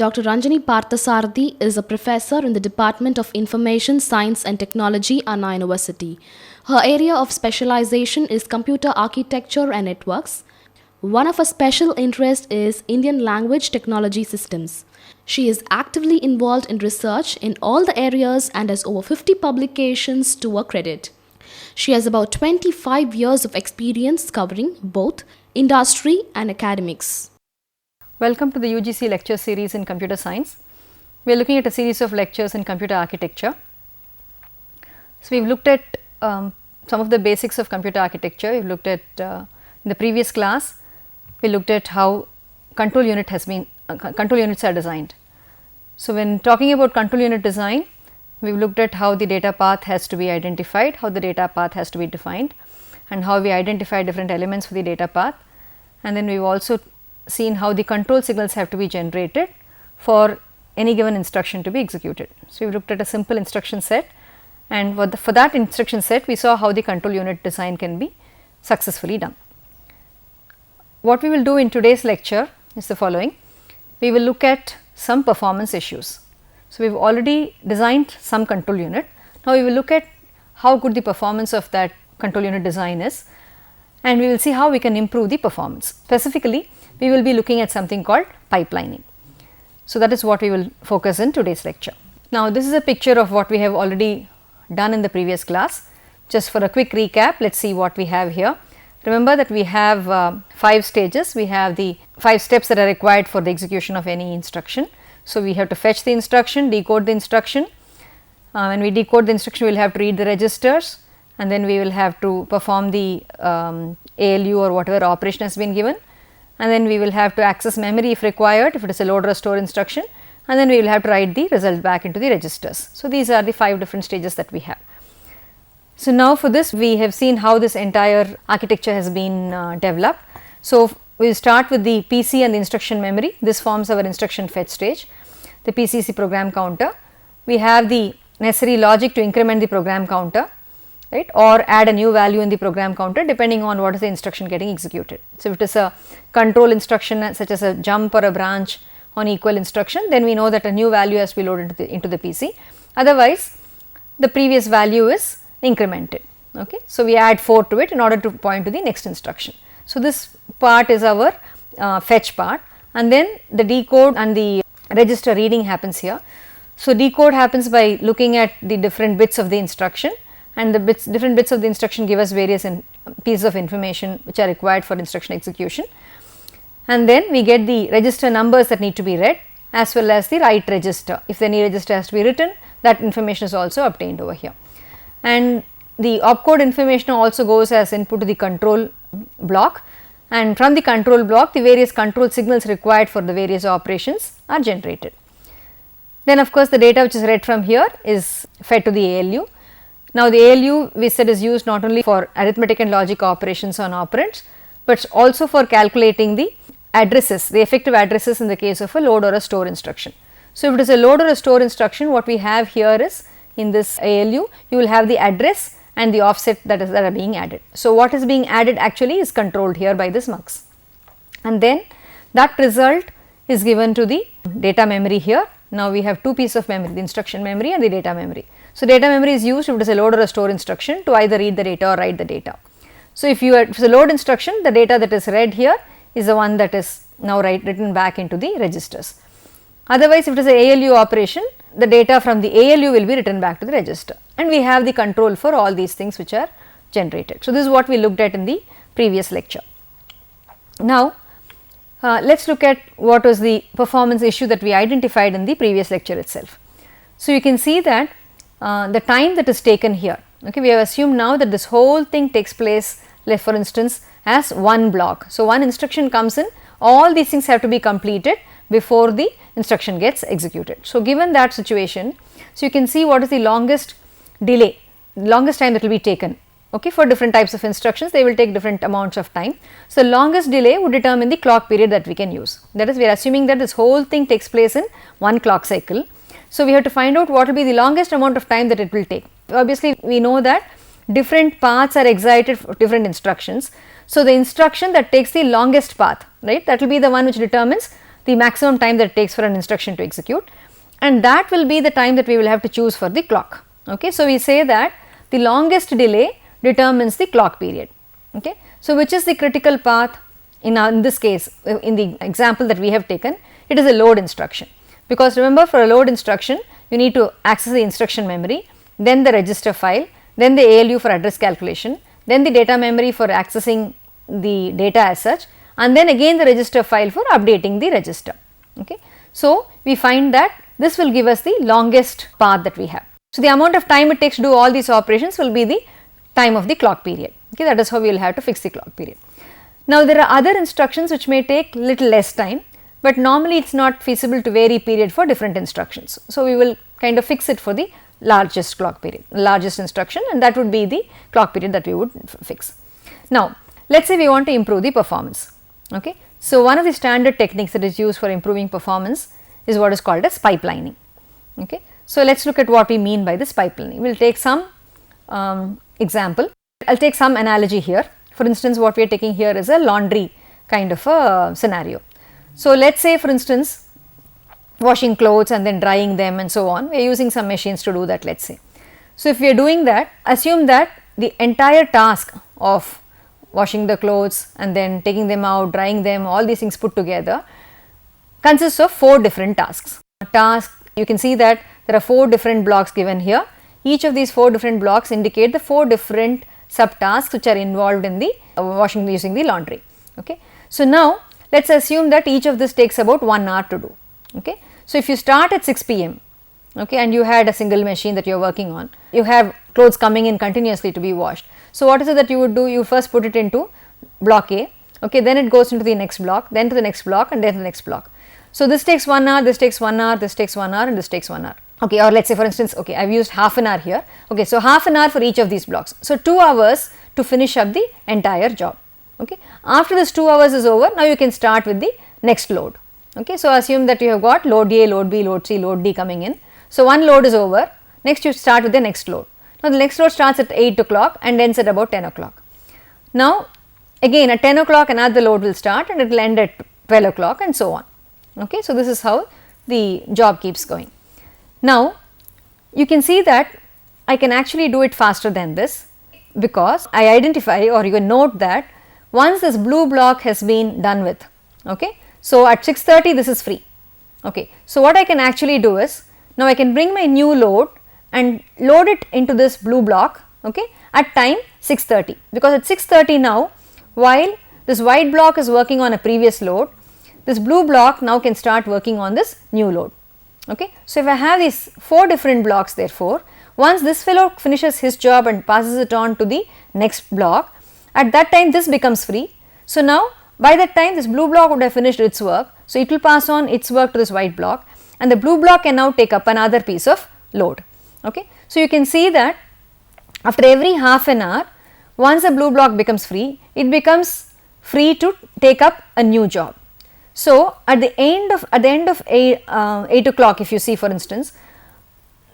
Dr. Ranjani Parthasarathy is a professor in the Department of Information Science and Technology, Anna University. Her area of specialization is computer architecture and networks. One of her special interests is Indian language technology systems. She is actively involved in research in all the areas and has over 50 publications to her credit. She has about 25 years of experience covering both industry and academics. Welcome to the UGC lecture series in computer science. We are looking at a series of lectures in computer architecture. So, we have looked at some of the basics of computer architecture. We have looked at in the previous class, we looked at how control units are designed. So, when talking about control unit design, we have looked at how the data path has to be identified, how the data path has to be defined, and how we identify different elements for the data path. And then we have also seen how the control signals have to be generated for any given instruction to be executed. So, we looked at a simple instruction set, and for that instruction set we saw how the control unit design can be successfully done. What we will do in today's lecture is the following. We will look at some performance issues. So, we have already designed some control unit. Now, we will look at how good the performance of that control unit design is, and we will see how we can improve the performance. Specifically, we will be looking at something called pipelining. So, that is what we will focus in today's lecture. Now, this is a picture of what we have already done in the previous class. Just for a quick recap, let us see what we have here. Remember that we have 5 stages. We have the 5 steps that are required for the execution of any instruction. So, we have to fetch the instruction, decode the instruction. When we decode the instruction, we will have to read the registers, and then we will have to perform the ALU or whatever operation has been given, and then we will have to access memory if required, if it is a load or store instruction, and then we will have to write the result back into the registers. So, these are the 5 different stages that we have. So, now for this we have seen how this entire architecture has been developed. So, we will start with the PC and the instruction memory. This forms our instruction fetch stage. The PCC program counter. We have the necessary logic to increment the program counter, right, or add a new value in the program counter depending on what is the instruction getting executed. So, if it is a control instruction such as a jump or a branch on equal instruction, then we know that a new value has to be loaded into the PC. Otherwise, the previous value is incremented. Okay. So, we add 4 to it in order to point to the next instruction. So, this part is our fetch part, and then the decode and the register reading happens here. So, decode happens by looking at the different bits of the instruction, and the different bits of the instruction give us various pieces of information which are required for instruction execution. And then we get the register numbers that need to be read as well as the write register. If any register has to be written, that information is also obtained over here. And the opcode information also goes as input to the control block, and from the control block the various control signals required for the various operations are generated. Then of course, the data which is read from here is fed to the ALU. Now, the ALU we said is used not only for arithmetic and logic operations on operands, but also for calculating the addresses, the effective addresses in the case of a load or a store instruction. So, if it is a load or a store instruction, what we have here is in this ALU, you will have the address and the offset that are being added. So, what is being added actually is controlled here by this mux, and then that result is given to the data memory here. Now, we have 2 pieces of memory, the instruction memory and the data memory. So, data memory is used if it is a load or a store instruction to either read the data or write the data. So, if it is a load instruction, the data that is read here is the one that is now written back into the registers. Otherwise, if it is a ALU operation, the data from the ALU will be written back to the register, and we have the control for all these things which are generated. So, this is what we looked at in the previous lecture. Now, let us look at what was the performance issue that we identified in the previous lecture itself. So, you can see that the time that is taken here, okay, we have assumed now that this whole thing takes place, like for instance, as one block. So, one instruction comes in, all these things have to be completed before the instruction gets executed. So, given that situation, so you can see what is the longest delay, longest time that will be taken. Okay, for different types of instructions, they will take different amounts of time. So, longest delay would determine the clock period that we can use. That is, we are assuming that this whole thing takes place in one clock cycle. So, we have to find out what will be the longest amount of time that it will take. Obviously, we know that different paths are excited for different instructions. So, the instruction that takes the longest path, right, that will be the one which determines the maximum time that it takes for an instruction to execute, and that will be the time that we will have to choose for the clock. Okay. So, we say that the longest delay determines the clock period. Okay. So, which is the critical path in this case, in the example that we have taken, it is a load instruction, because remember, for a load instruction you need to access the instruction memory, then the register file, then the ALU for address calculation, then the data memory for accessing the data as such, and then again the register file for updating the register. Okay. So, we find that this will give us the longest path that we have. So, the amount of time it takes to do all these operations will be the time of the clock period. Okay. That is how we will have to fix the clock period. Now, there are other instructions which may take little less time, but normally it is not feasible to vary period for different instructions. So, we will kind of fix it for the largest clock period, largest instruction, and that would be the clock period that we would fix. Now, let us say we want to improve the performance. Okay. So, one of the standard techniques that is used for improving performance is what is called as pipelining. Okay. So, let us look at what we mean by this pipelining. We will take some example. I will take some analogy here. For instance, what we are taking here is a laundry kind of a scenario. So, let us say for instance, washing clothes and then drying them and so on, we are using some machines to do that, let us say. So, if we are doing that, assume that the entire task of washing the clothes and then taking them out, drying them, all these things put together consists of 4 different tasks. You can see that there are 4 different blocks given here. Each of these 4 different blocks indicate the 4 different subtasks which are involved in the washing using the laundry. Okay. So, now let us assume that each of this takes about 1 hour to do. Okay. So, if you start at 6 p.m. okay, and you had a single machine that you are working on, you have clothes coming in continuously to be washed. So, what is it that you would do? You first put it into block A, okay, then it goes into the next block, then to the next block, and then to the next block. So, this takes 1 hour, this takes 1 hour, this takes 1 hour, and this takes 1 hour. Okay, or let us say for instance, okay, I have used half an hour here. Okay, so half an hour for each of these blocks. So, 2 hours to finish up the entire job. Okay. After this 2 hours is over, now you can start with the next load. Okay. So, assume that you have got load A, load B, load C, load D coming in. So, one load is over, next you start with the next load. Now, the next load starts at 8 o'clock and ends at about 10 o'clock. Now, again at 10 o'clock another load will start and it will end at 12 o'clock and so on. Okay. So, this is how the job keeps going. Now, you can see that I can actually do it faster than this, because I identify, or you can note that once this blue block has been done with. Okay. So, at 6:30 this is free. Okay. So, what I can actually do is, now I can bring my new load and load it into this blue block, okay, at time 6:30, because at 6:30 now, while this white block is working on a previous load, this blue block now can start working on this new load. Okay. So, if I have these 4 different blocks, therefore, once this fellow finishes his job and passes it on to the next block, at that time this becomes free. So, now by that time this blue block would have finished its work. So, it will pass on its work to this white block, and the blue block can now take up another piece of load. Okay. So, you can see that after every half an hour, once the blue block becomes free, it becomes free to take up a new job. So, at the end of 8 o'clock, if you see for instance,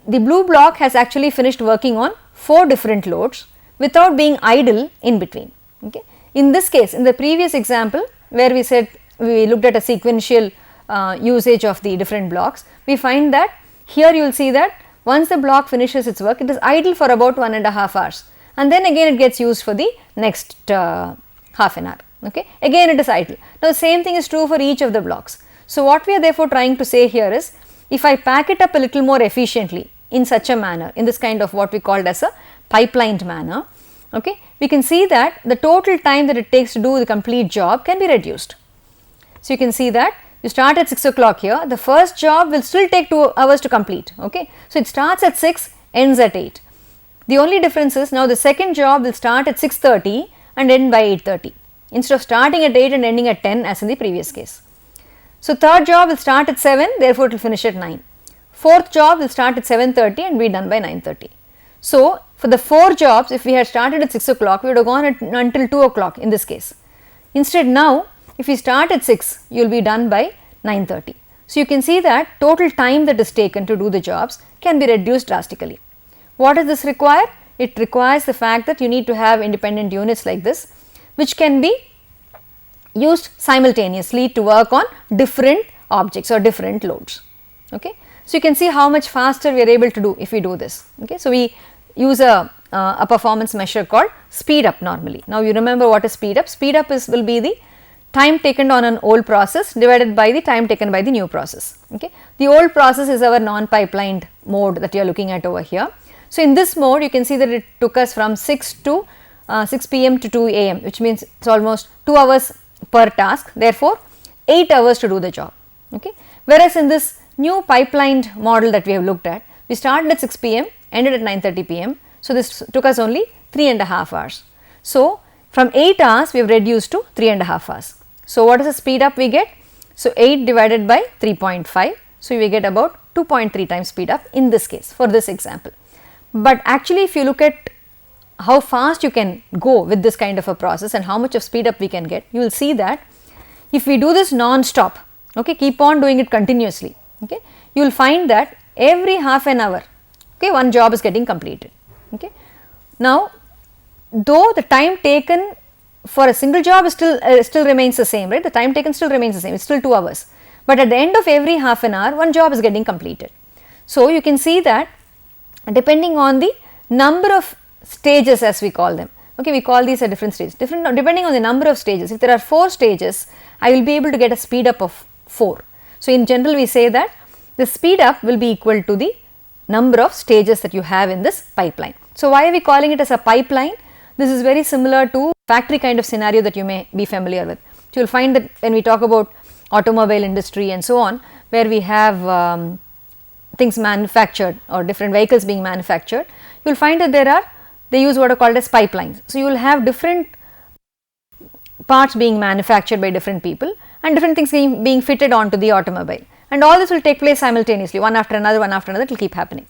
the blue block has actually finished working on 4 different loads without being idle in between. Okay. In this case, in the previous example where we said we looked at a sequential usage of the different blocks, we find that here you will see that once the block finishes its work, it is idle for about 1.5 hours, and then again it gets used for the next half an hour. Okay. Again it is idle. Now, the same thing is true for each of the blocks. So, what we are therefore trying to say here is, if I pack it up a little more efficiently in such a manner, in this kind of what we called as a pipelined manner, okay, we can see that the total time that it takes to do the complete job can be reduced. So, you can see that you start at 6 o'clock here, the first job will still take 2 hours to complete. Okay. So, it starts at 6, ends at 8. The only difference is now the second job will start at 6:30 and end by 8:30, instead of starting at 8 and ending at 10 as in the previous case. So, third job will start at 7, therefore, it will finish at 9. Fourth job will start at 7:30 and be done by 9:30. So, for the 4 jobs, if we had started at 6 o'clock, we would have gone until 2 o'clock in this case. Instead, now if we start at 6, you will be done by 9:30. So, you can see that total time that is taken to do the jobs can be reduced drastically. What does this require? It requires the fact that you need to have independent units like this, which can be used simultaneously to work on different objects or different loads. Okay. So, you can see how much faster we are able to do if we do this. Okay. So, we use a performance measure called speed up normally. Now, you remember what is speed up? Speed up will be the time taken on an old process divided by the time taken by the new process. Okay. The old process is our non-pipelined mode that you are looking at over here. So, in this mode you can see that it took us from 6 p.m. to 2 a.m. which means it is almost 2 hours per task, therefore 8 hours to do the job. Okay. Whereas, in this new pipelined model that we have looked at, we started at 6 p.m. ended at 9:30 p.m. So, this took us only 3.5 hours. So, from 8 hours we have reduced to 3.5 hours. So, what is the speed up we get? So, 8 divided by 3.5. So, we get about 2.3 times speed up in this case for this example. But actually if you look at how fast you can go with this kind of a process and how much of speed up we can get, you will see that if we do this non-stop, okay, keep on doing it continuously, okay, you will find that every half an hour, okay, one job is getting completed. Okay. Now, though the time taken for a single job is still remains the same, right, the time taken still remains the same, it is still 2 hours, but at the end of every half an hour one job is getting completed. So, you can see that depending on the number of stages, as we call them, okay, we call these at different stages, depending on the number of stages. If there are 4 stages, I will be able to get a speed up of 4. So, in general we say that the speed up will be equal to the number of stages that you have in this pipeline. So, why are we calling it as a pipeline? This is very similar to factory kind of scenario that you may be familiar with. So, you will find that when we talk about automobile industry and so on, where we have things manufactured or different vehicles being manufactured, you will find that they use what are called as pipelines. So, you will have different parts being manufactured by different people and different things being fitted onto the automobile, and all this will take place simultaneously, one after another, it will keep happening.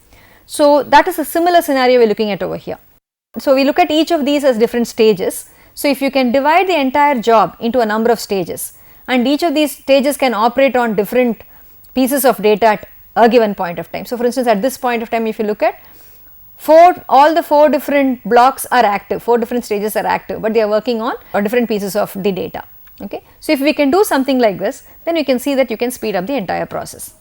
So, that is a similar scenario we are looking at over here. So, we look at each of these as different stages. So, if you can divide the entire job into a number of stages and each of these stages can operate on different pieces of data at a given point of time. So, for instance, at this point of time if you look at all the 4 different blocks are active, 4 different stages are active, but they are working on different pieces of the data. Okay. So, if we can do something like this, then you can see that you can speed up the entire process.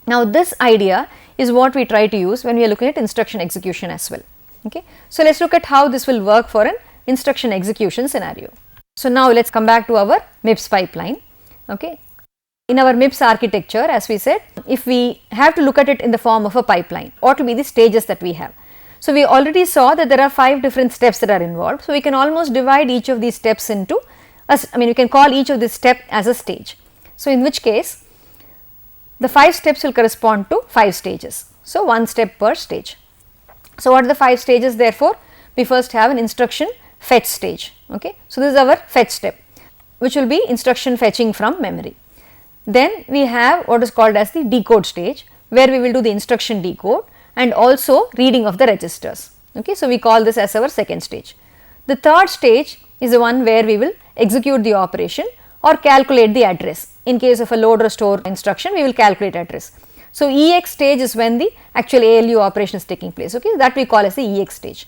Now, this idea is what we try to use when we are looking at instruction execution as well. Okay. So, let us look at how this will work for an instruction execution scenario. So, now let us come back to our MIPS pipeline. Okay. In our MIPS architecture, as we said, if we have to look at it in the form of a pipeline, what will be the stages that we have. So, we already saw that there are 5 different steps that are involved. So, we can almost divide each of these steps into, we can call each of this step as a stage. So, in which case the 5 steps will correspond to 5 stages. So, 1 step per stage. So, what are the 5 stages? Therefore, we first have an instruction fetch stage. Okay. So, this is our fetch step, which will be instruction fetching from memory. Then we have what is called as the decode stage, where we will do the instruction decode and also reading of the registers. Okay. So, we call this as our second stage. The third stage is the one where we will execute the operation or calculate the address. In case of a load or store instruction, we will calculate address. So, EX stage is when the actual ALU operation is taking place. Okay. That we call as the EX stage.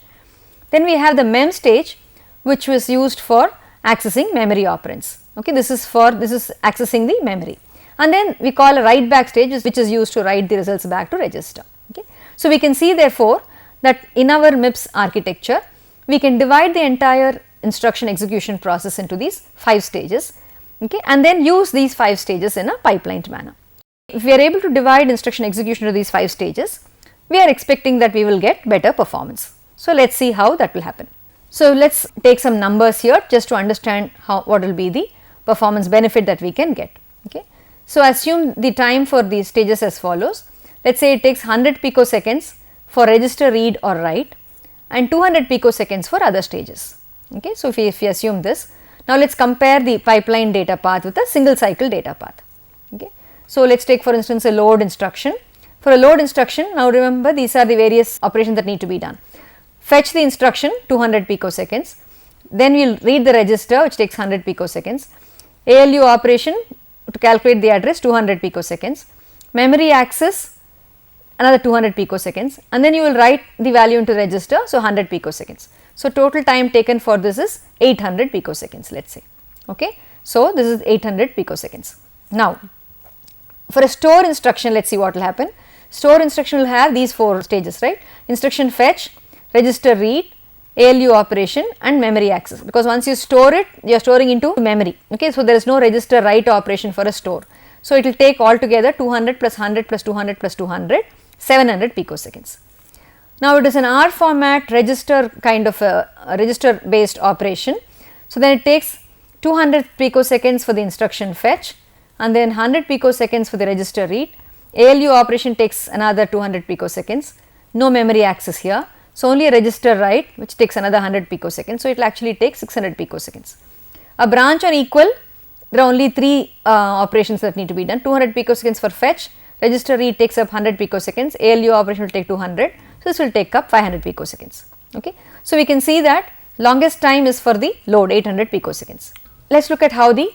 Then we have the MEM stage, which was used for accessing memory operands. Okay. This is accessing the memory. And then we call a write back stage, which is used to write the results back to register. Okay. So, we can see therefore that in our MIPS architecture, we can divide the entire instruction execution process into these 5 stages, okay, and then use these 5 stages in a pipelined manner. If we are able to divide instruction execution into these 5 stages, we are expecting that we will get better performance. So, let us see how that will happen. So, let us take some numbers here just to understand what will be the performance benefit that we can get. Okay. So, assume the time for these stages as follows. Let us say it takes 100 picoseconds for register read or write and 200 picoseconds for other stages. Okay. So, if we assume this, now let us compare the pipeline data path with a single cycle data path. Okay. So, let us take for instance a load instruction. For a load instruction, now remember these are the various operations that need to be done. Fetch the instruction 200 picoseconds, then we will read the register which takes 100 picoseconds, ALU operation to calculate the address 200 picoseconds, memory access another 200 picoseconds, and then you will write the value into register, so 100 picoseconds. So, total time taken for this is 800 picoseconds, let us say. Okay. So, this is 800 picoseconds. Now, For a store instruction, let us see what will happen. Store instruction will have these 4 stages, right? Instruction fetch, register read, ALU operation and memory access, because once you store it, you are storing into memory. Okay, so there is no register write operation for a store. So it will take altogether 200 plus 100 plus 200 plus 200, 700 picoseconds. Now it is an R format register kind of a register based operation. So then it takes 200 picoseconds for the instruction fetch and then 100 picoseconds for the register read. ALU operation takes another 200 picoseconds, no memory access here. So only a register write which takes another 100 picoseconds. So it will actually take 600 picoseconds. A branch on equal, there are only 3 operations that need to be done. 200 picoseconds for fetch, register read takes up 100 picoseconds, ALU operation will take 200. So this will take up 500 picoseconds. Okay. So we can see that longest time is for the load 800 picoseconds. Let us look at how the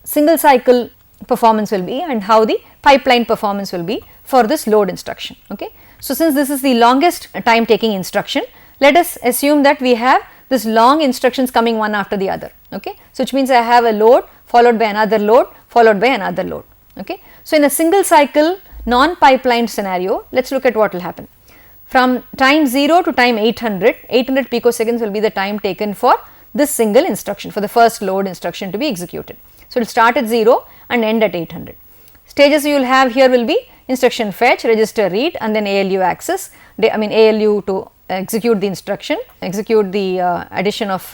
single cycle performance will be and how the pipeline performance will be for this load instruction. Okay. So since this is the longest time taking instruction, let us assume that we have this long instructions coming one after the other. Okay. So which means I have a load followed by another load followed by another load. Okay. So in a single cycle non-pipeline scenario, let us look at what will happen. From time 0 to time 800 picoseconds will be the time taken for this single instruction, for the first load instruction to be executed. So it will start at 0 and end at 800. Stages you will have here will be instruction fetch, register read and then ALU access, ALU to execute the instruction, execute the addition of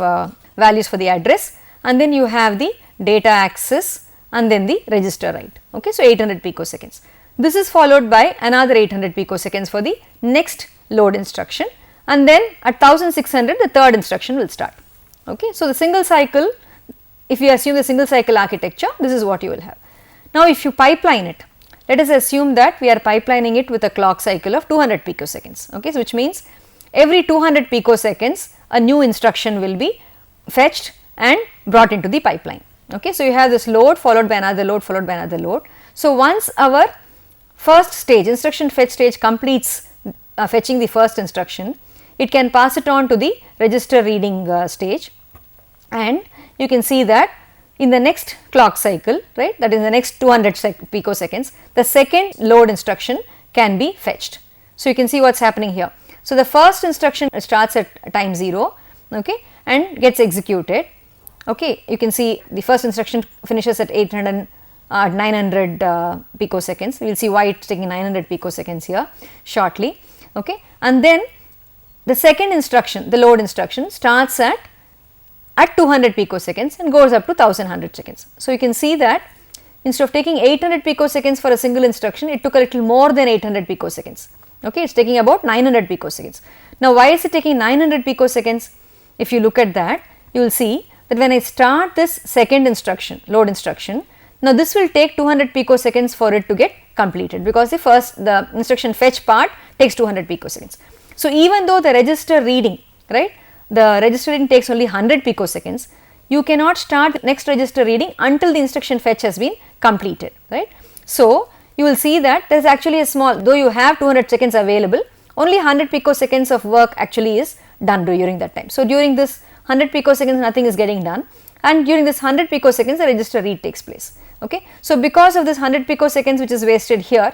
values for the address, and then you have the data access and then the register write. Okay. So 800 picoseconds. This is followed by another 800 picoseconds for the next load instruction and then at 1600 the third instruction will start. Okay. So the single cycle, if you assume the single cycle architecture, this is what you will have. Now if you pipeline it, let us assume that we are pipelining it with a clock cycle of 200 picoseconds. Okay. So which means every 200 picoseconds a new instruction will be fetched and brought into the pipeline. Okay. So you have this load followed by another load followed by another load. So once our first stage, instruction fetch stage completes fetching the first instruction, it can pass it on to the register reading stage, and you can see that in the next clock cycle, right, that is the next 200 picoseconds, the second load instruction can be fetched. So you can see what is happening here. So the first instruction starts at time 0, okay, and gets executed. Okay, you can see the first instruction finishes at 900 picoseconds. We will see why it is taking 900 picoseconds here shortly. Okay. And then the second instruction, the load instruction, starts at 200 picoseconds and goes up to 1100 seconds. So you can see that instead of taking 800 picoseconds for a single instruction, it took a little more than 800 picoseconds. Okay. It is taking about 900 picoseconds. Now why is it taking 900 picoseconds? If you look at that, you will see that when I start this second instruction, load instruction, now this will take 200 picoseconds for it to get completed, because the instruction fetch part takes 200 picoseconds. So even though the register reading, right, the register reading takes only 100 picoseconds, you cannot start the next register reading until the instruction fetch has been completed, right. So you will see that there is actually a small, though you have 200 seconds available, only 100 picoseconds of work actually is done during that time. So during this 100 picoseconds nothing is getting done, and during this 100 picoseconds the register read takes place. Okay. So because of this 100 picoseconds which is wasted here,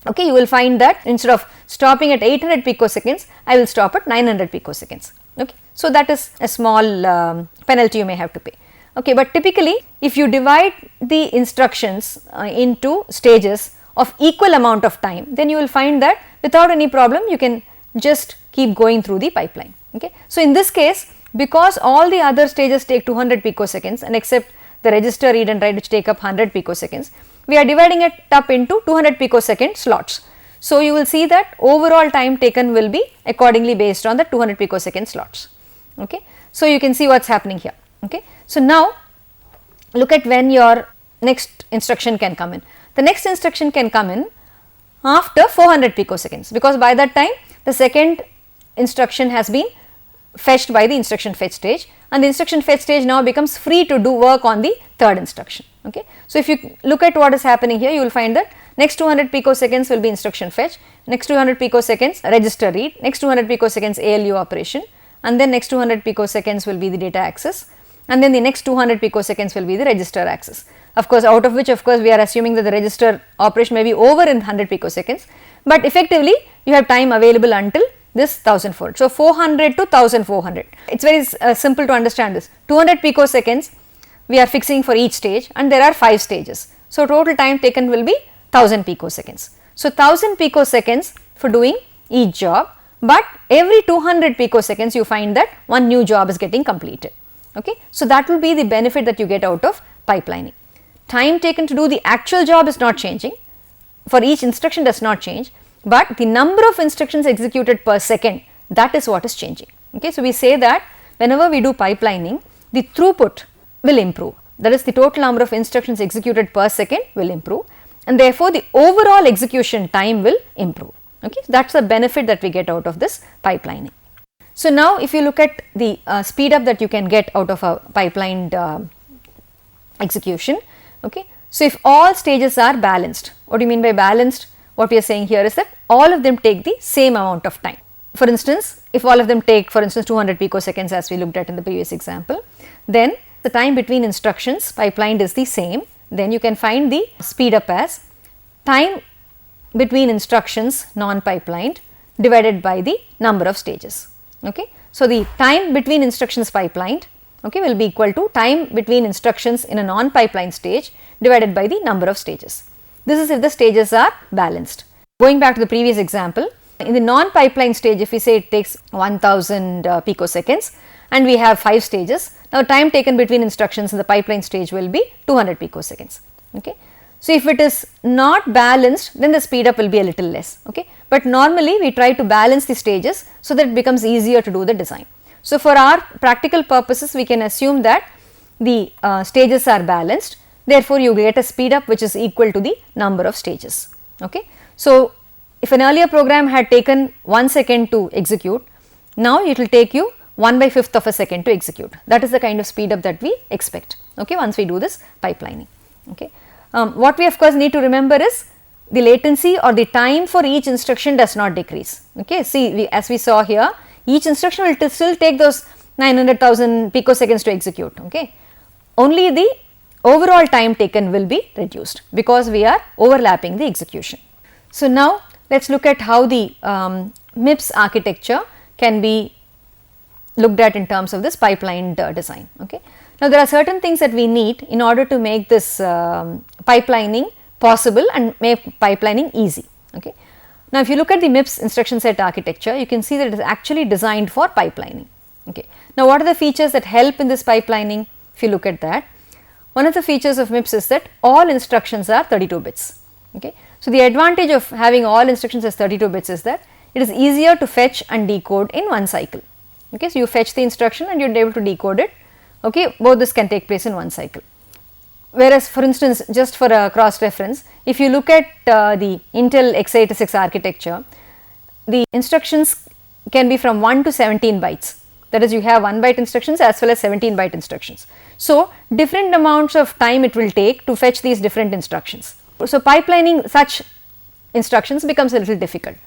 okay, you will find that instead of stopping at 800 picoseconds, I will stop at 900 picoseconds. Okay. So that is a small penalty you may have to pay. Okay. But typically if you divide the instructions into stages of equal amount of time, then you will find that without any problem you can just keep going through the pipeline. Okay. So in this case, because all the other stages take 200 picoseconds and except the register read and write which take up 100 picoseconds, we are dividing it up into 200 picosecond slots. So you will see that overall time taken will be accordingly based on the 200 picosecond slots. Okay. So you can see what is happening here. Okay. So now look at when your next instruction can come in. The next instruction can come in after 400 picoseconds, because by that time the second instruction has been fetched by the instruction fetch stage, and the instruction fetch stage now becomes free to do work on the third instruction. Okay. So if you look at what is happening here, you will find that next 200 picoseconds will be instruction fetch, next 200 picoseconds register read, next 200 picoseconds ALU operation, and then next 200 picoseconds will be the data access, and then the next 200 picoseconds will be the register axis. Of course, out of which we are assuming that the register operation may be over in 100 picoseconds, but effectively you have time available until this 1400. So, 400 to 1400. It is very simple to understand this. 200 picoseconds we are fixing for each stage, and there are 5 stages. So, total time taken will be 1000 picoseconds. So, 1000 picoseconds for doing each job, but every 200 picoseconds you find that one new job is getting completed. Okay. So, that will be the benefit that you get out of pipelining. Time taken to do the actual job is not changing, for each instruction does not change, but the number of instructions executed per second, that is what is changing. Okay. So, we say that whenever we do pipelining, the throughput will improve, that is the total number of instructions executed per second will improve, and therefore, the overall execution time will improve. Okay. So, that is the benefit that we get out of this pipelining. So, now if you look at the speed up that you can get out of a pipelined execution. Okay. So, if all stages are balanced, what do you mean by balanced? What we are saying here is that all of them take the same amount of time. For instance, if all of them take, for instance, 200 picoseconds as we looked at in the previous example, then the time between instructions pipelined is the same, then you can find the speed up as time between instructions non-pipelined divided by the number of stages. Okay. So, the time between instructions pipelined, okay, will be equal to time between instructions in a non-pipeline stage divided by the number of stages. This is if the stages are balanced. Going back to the previous example, in the non-pipeline stage, if we say it takes 1000 picoseconds and we have 5 stages, now time taken between instructions in the pipeline stage will be 200 picoseconds. Okay. So, if it is not balanced, then the speed up will be a little less. Okay. But normally we try to balance the stages so that it becomes easier to do the design. So, for our practical purposes, we can assume that the stages are balanced, therefore, you get a speed up which is equal to the number of stages. Okay. So, if an earlier program had taken 1 second to execute, now it will take you 1/5 of a second to execute. That is the kind of speed up that we expect, okay, once we do this pipelining. Okay. What we of course need to remember is the latency or the time for each instruction does not decrease. Okay. See, as we saw here, each instruction will still take those 900,000 picoseconds to execute. Okay. Only the overall time taken will be reduced because we are overlapping the execution. So, now let us look at how the MIPS architecture can be looked at in terms of this pipelined design. Okay. Now, there are certain things that we need in order to make this pipelining possible and make pipelining easy. Okay. Now, if you look at the MIPS instruction set architecture, you can see that it is actually designed for pipelining. Okay. Now, what are the features that help in this pipelining? If you look at that, one of the features of MIPS is that all instructions are 32 bits. Okay. So, the advantage of having all instructions as 32 bits is that it is easier to fetch and decode in one cycle. Okay. So, you fetch the instruction and you are able to decode it. Okay. Both this can take place in one cycle. Whereas, for instance, just for a cross reference, if you look at the Intel x86 architecture, the instructions can be from 1 to 17 bytes. That is, you have 1 byte instructions as well as 17 byte instructions. So, different amounts of time it will take to fetch these different instructions. So, pipelining such instructions becomes a little difficult.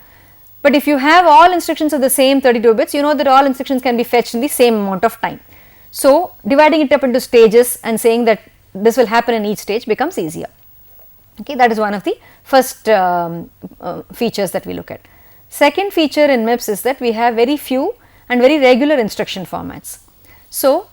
But if you have all instructions of the same 32 bits, you know that all instructions can be fetched in the same amount of time. So, dividing it up into stages and saying that this will happen in each stage becomes easier. Okay, that is one of the first features that we look at. Second feature in MIPS is that we have very few and very regular instruction formats. So,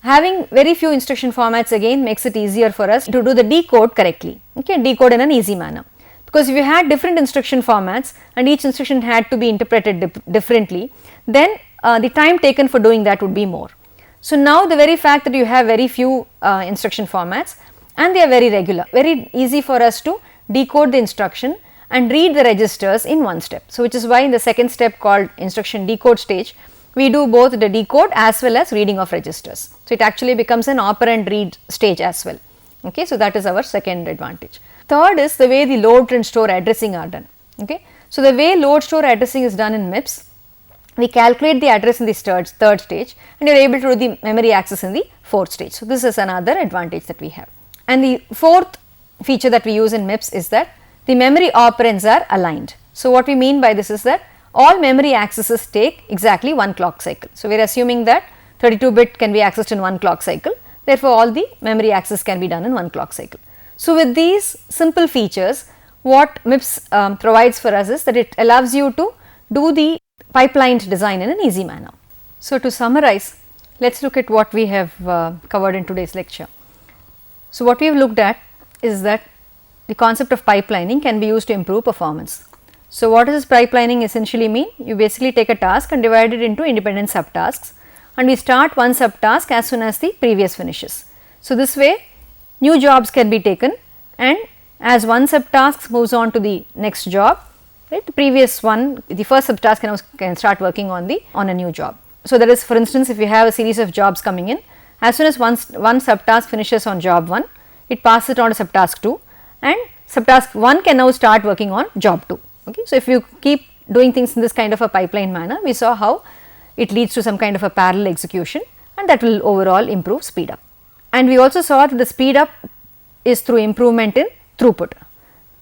having very few instruction formats again makes it easier for us to do the decode correctly, okay, decode in an easy manner. Because if you had different instruction formats and each instruction had to be interpreted differently, then the time taken for doing that would be more. So, now the very fact that you have very few instruction formats and they are very regular, very easy for us to decode the instruction and read the registers in one step. So, which is why in the second step called instruction decode stage, we do both the decode as well as reading of registers. So, it actually becomes an operand read stage as well. Okay. So, that is our second advantage. Third is the way the load and store addressing are done. Okay. So, the way load store addressing is done in MIPS, we calculate the address in the third stage and you are able to do the memory access in the fourth stage. So, this is another advantage that we have. And the fourth feature that we use in MIPS is that the memory operands are aligned. So, what we mean by this is that all memory accesses take exactly one clock cycle. So, we are assuming that 32-bit can be accessed in one clock cycle. Therefore, all the memory access can be done in one clock cycle. So, with these simple features, what MIPS provides for us is that it allows you to do the pipelined design in an easy manner. So, to summarize, let us look at what we have covered in today's lecture. So, what we have looked at is that the concept of pipelining can be used to improve performance. So, what does pipelining essentially mean? You basically take a task and divide it into independent subtasks, and we start one subtask as soon as the previous finishes. So, this way new jobs can be taken, and as one subtask moves on to the next job, right, the previous one, the first subtask can start working on a new job. So, that is, for instance, if you have a series of jobs coming in, as soon as one subtask finishes on job 1, it passes it on to subtask 2, and subtask 1 can now start working on job 2. Okay. So, if you keep doing things in this kind of a pipeline manner, we saw how it leads to some kind of a parallel execution, and that will overall improve speed up. And we also saw that the speed up is through improvement in throughput.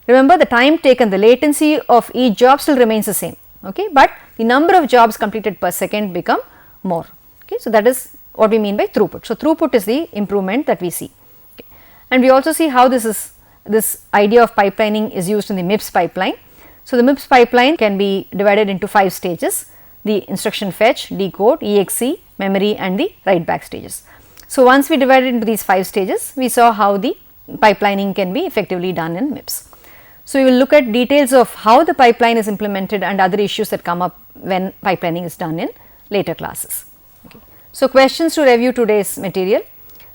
Remember, the time taken, the latency of each job still remains the same, okay, but the number of jobs completed per second become more. Okay. So, that is what we mean by throughput. So, throughput is the improvement that we see, okay. And we also see how this idea of pipelining is used in the MIPS pipeline. So, the MIPS pipeline can be divided into 5 stages: the instruction fetch, decode, exe, memory, and the write back stages. So, once we divided into these 5 stages, we saw how the pipelining can be effectively done in MIPS. So, we will look at details of how the pipeline is implemented and other issues that come up when pipelining is done in later classes. Okay. So, questions to review today's material.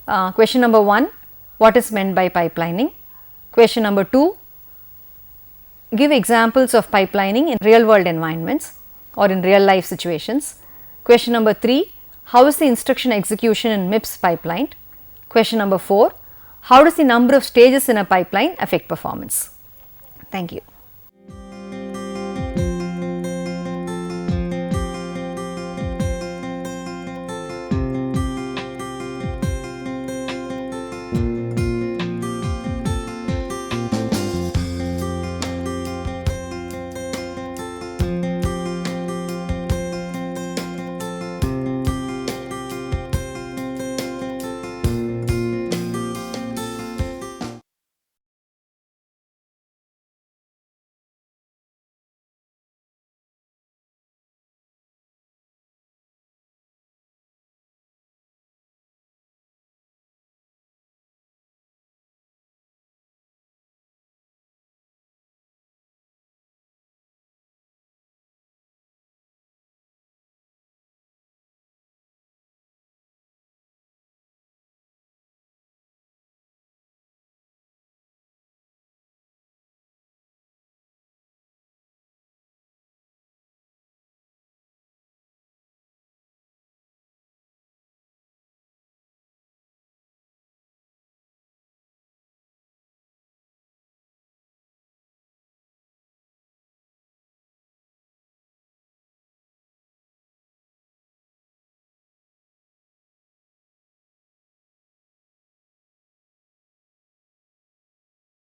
Question number 1, what is meant by pipelining? Question number 2, give examples of pipelining in real world environments or in real life situations. Question number 3, how is the instruction execution in MIPS pipelined? Question number 4, how does the number of stages in a pipeline affect performance? Thank you.